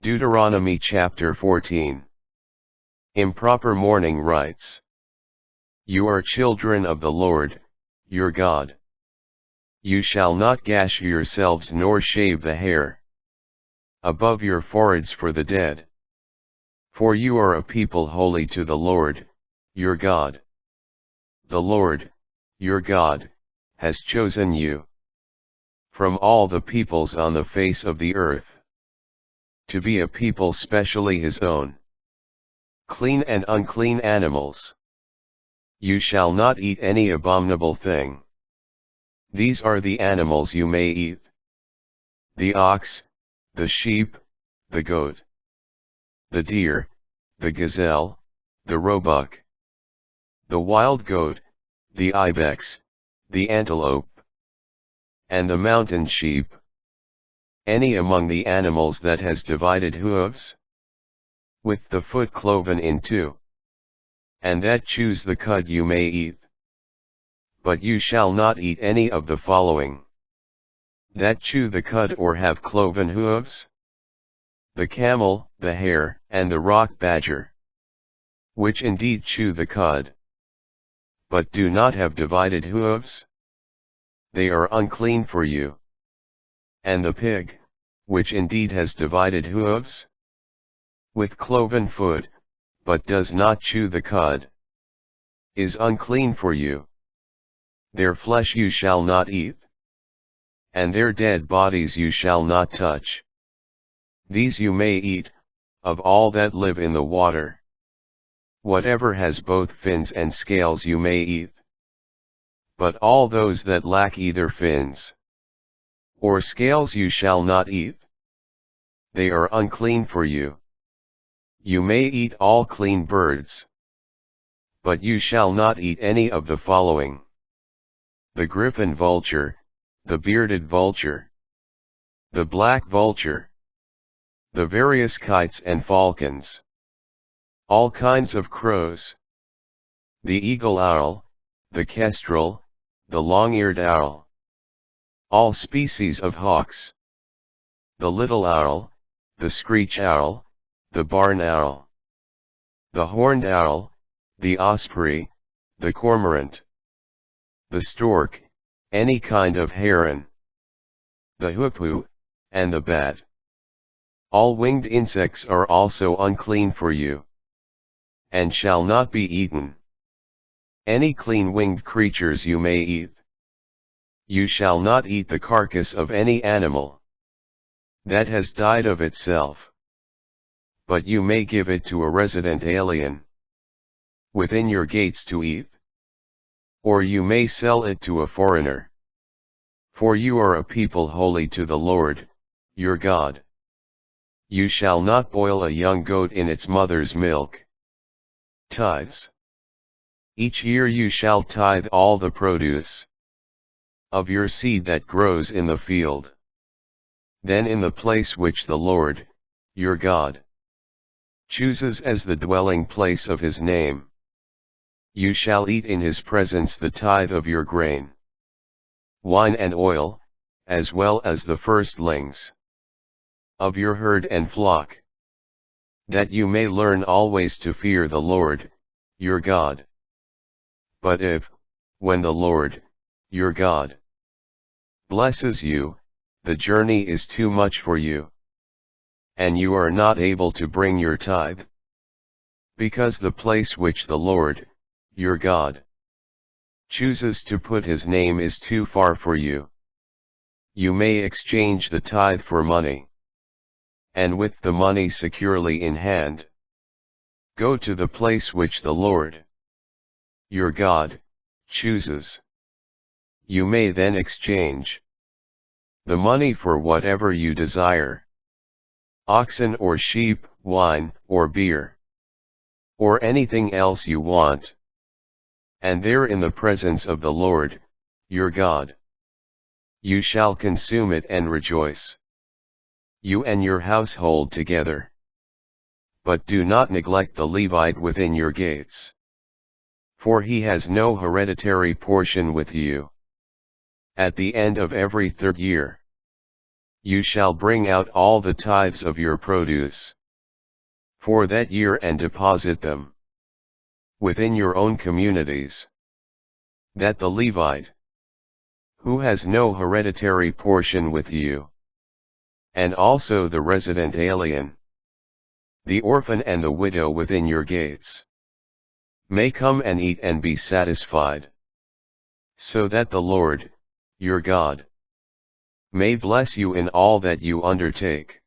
Deuteronomy chapter 14. Improper mourning rites. You are children of the Lord, your God. You shall not gash yourselves nor shave the hair above your foreheads for the dead. For you are a people holy to the Lord, your God. The Lord, your God, has chosen you from all the peoples on the face of the earth, to be a people specially his own. Clean and unclean animals. You shall not eat any abominable thing. These are the animals you may eat: the ox, the sheep, the goat, the deer, the gazelle, the roebuck, the wild goat, the ibex, the antelope, and the mountain sheep. Any among the animals that has divided hooves, with the foot cloven in two, and that chews the cud you may eat. But you shall not eat any of the following: that chew the cud or have cloven hooves: the camel, the hare, and the rock badger, which indeed chew the cud, but do not have divided hooves. They are unclean for you. And the pig, which indeed has divided hooves, with cloven foot, but does not chew the cud, is unclean for you. Their flesh you shall not eat, and their dead bodies you shall not touch. These you may eat, of all that live in the water. Whatever has both fins and scales you may eat. But all those that lack either fins or scales you shall not eat. They are unclean for you. You may eat all clean birds. But you shall not eat any of the following: the griffin vulture, the bearded vulture, the black vulture, the various kites and falcons, all kinds of crows, the eagle owl, the kestrel, the long-eared owl, all species of hawks, the little owl, the screech owl, the barn owl, the horned owl, the osprey, the cormorant, the stork, any kind of heron, the hoopoe, and the bat. All winged insects are also unclean for you, and shall not be eaten. Any clean winged creatures you may eat. You shall not eat the carcass of any animal that has died of itself, but you may give it to a resident alien within your gates to eat, or you may sell it to a foreigner. For you are a people holy to the Lord, your God. You shall not boil a young goat in its mother's milk. Tithes. Each year you shall tithe all the produce of your seed that grows in the field. Then in the place which the Lord, your God, chooses as the dwelling place of his name, you shall eat in his presence the tithe of your grain, wine and oil, as well as the firstlings of your herd and flock, that you may learn always to fear the Lord, your God. But if, when the Lord, your God, blesses you, the journey is too much for you, and you are not able to bring your tithe, because the place which the Lord, your God, chooses to put his name is too far for you, you may exchange the tithe for money, and with the money securely in hand, go to the place which the Lord, your God, chooses. You may then exchange the money for whatever you desire: oxen or sheep, wine or beer, or anything else you want. And there in the presence of the Lord, your God, you shall consume it and rejoice, you and your household together. But do not neglect the Levite within your gates, for he has no hereditary portion with you. At the end of every third year, You shall bring out all the tithes of your produce for that year and deposit them within your own communities, that the Levite, who has no hereditary portion with you, and also the resident alien, the orphan and the widow within your gates, may come and eat and be satisfied, so that the Lord, your God, may bless you in all that you undertake.